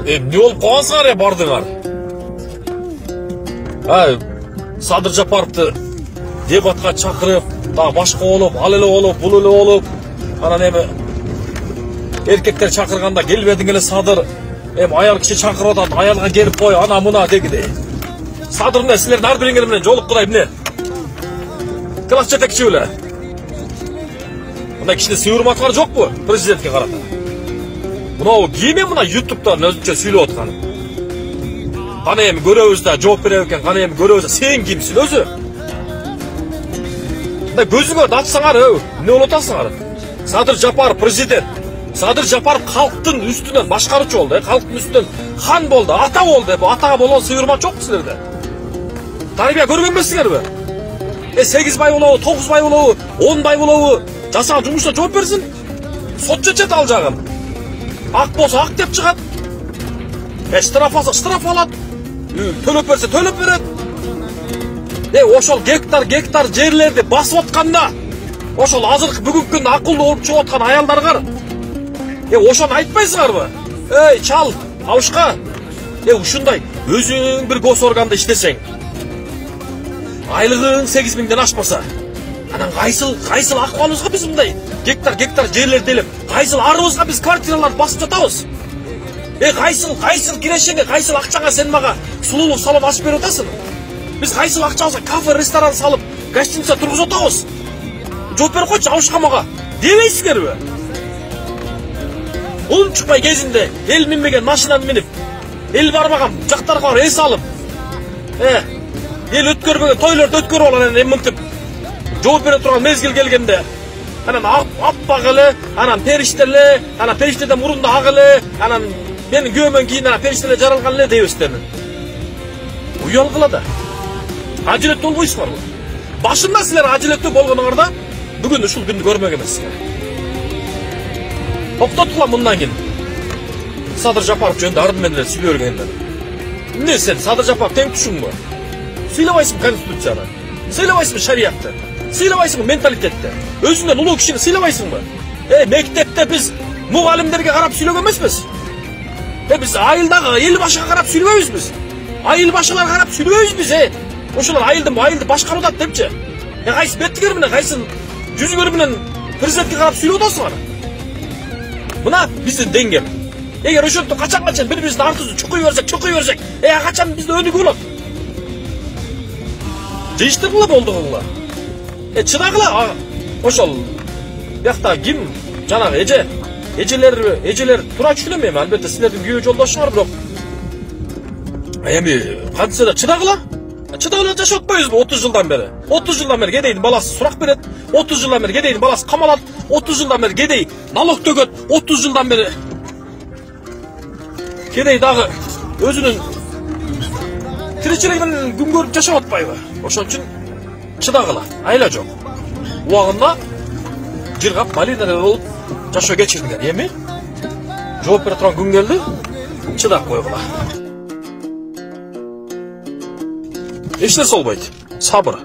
Не болуп калгансыңар бардыңар? Садыр Жапаровду дебатка чакырып, башка болуп, ал эле болуп, бул эле болуп, анан эми эркектер чакырганда келбедиң эле Садыр, аял киши чакырып атат, аялга келип кой, ана мына дегидей. Садыр эмне, силердин ар бириңер менен жолуккудай эмне? Класс жетекчи беле. Мына кишине сый урматы бар жокпу президентке карата? Мынау кийиме мына YouTube'дан өзүнчө сүйлөп аткан? Кана эми көрөбүз да, жооп берет экен, кана эми көрөбүз да, сен кимсиң өзү? Мына көзүңөрдү ачсаңар, эмне болуп атасыңар? Садыр Жапаров президент. Садыр Жапаров халктын үстүнөн башкаручу болду, халктын үстүнөн хан болду, ата болду. Атага болгон сый урмат жокпу силерде? Тарбия көргөн эмессиңерби? 8 бай болобу, 9 бай болобу, 10 бай болобу, жасаган жумушта жооп берсин. Сот чечет ал жагын. Ак болсо ак деп чыгат. Штраф алса штраф алат. Төлөп берсе төлөп берет. Ошол гектар жерлерди басып атканда, ошол азыркы бүгүнкү күндө акылдуу болуп чыгып аткан аялдарга ошону айтпайсыңарбы? Чал, абышка. Ушундай өзүң бир госорганда иштесең, айлыгың 8.000ден ашпаса, анан кайсыл акыбалыбызга биз мындай гектар жерлерди элеп, кайсыл арыбызга биз квартираларды басып жатабыз? Кайсыл кирешеңе, кайсыл акчаңа сен мага сулуулук салон ачып берип атасың? Биз кайсыл акчабызга кафе, ресторан салып, гостиница тургузуп атабыз? Жооп берип койчу абышка мага. Дебейсиңерби? Улум чыкпай кезинде эл минбеген машинаны минип, эл барбаган жактарга барып эс алып, эл өткөрбөгөн тойлорду өткөрүп алып анан мынтип жооп бере турган мезгил келгенде, анан аппак эле, анан периштеле, анан периштеден мурунда ак эле, анан менин күйөөмөн кийин анан периштеле жаралган эле дебестерин. Уялгыла да. Ажилеттүү болбойсуңарбы? Башында силер ажилеттүү болгонуңарда бүгүн ушул күндү көрмөк эмессиңер. Токтоткула мындан кийин. Садыр Жапаров жөнүндө арды менен эле сүйлөй бергендер. Эмне сен Садыр Жапаров тең түшүңбү? Сыйлабайсың конституцияны, сыйлабайсың шариятты, сыйлабайсың менталитетти. Өзүңдөн улуу кишини сыйлабайсыңбы? Мектепте биз мугалимдерге карап сүйлөгөн эмеспиз. Биз айылдагы эл башыга карап сүйлөбөйбүз биз. Айыл башылар карап сүйлөбөйбүз биз. Ошолор айылды башкарып атат депчи. Кайсы беттигер менен, кайсы жүзүңөр менен президентке карап сүйлөп атасыңар? Мына биздин деңгел. Эгер ошентип качан бири-бирибизди артыбызды чукуй берсек, качан бизде өнүгүү болот? Жыйыштыргыла болдугула. Чыдагыла. Ошол бияқта ким жанагы эжелер туура түшүнөм эми, албетте силердин күйөө жолдошуңар, бирок эми кантсе да чыдагыла жашап атпайбызбы 30 жылдан бери? 30 жылдан бери кедейдин баласы сурак берет, 30 жылдан бери кедейдин баласы камалат, 30 жылдан бери кедей налог төгөт, 30 жылдан бери кедей дагы өзүнүн тиричилигинен күн көрүп жашап атпайбы? Ошон үчүн чыдагыла, айла жок. Убагында жыргап малинада болуп жашоо кечирдиңер. Эми жооп бере турган күн келди, чыдап койгула. Эч нерсе болбойт. Сабыр.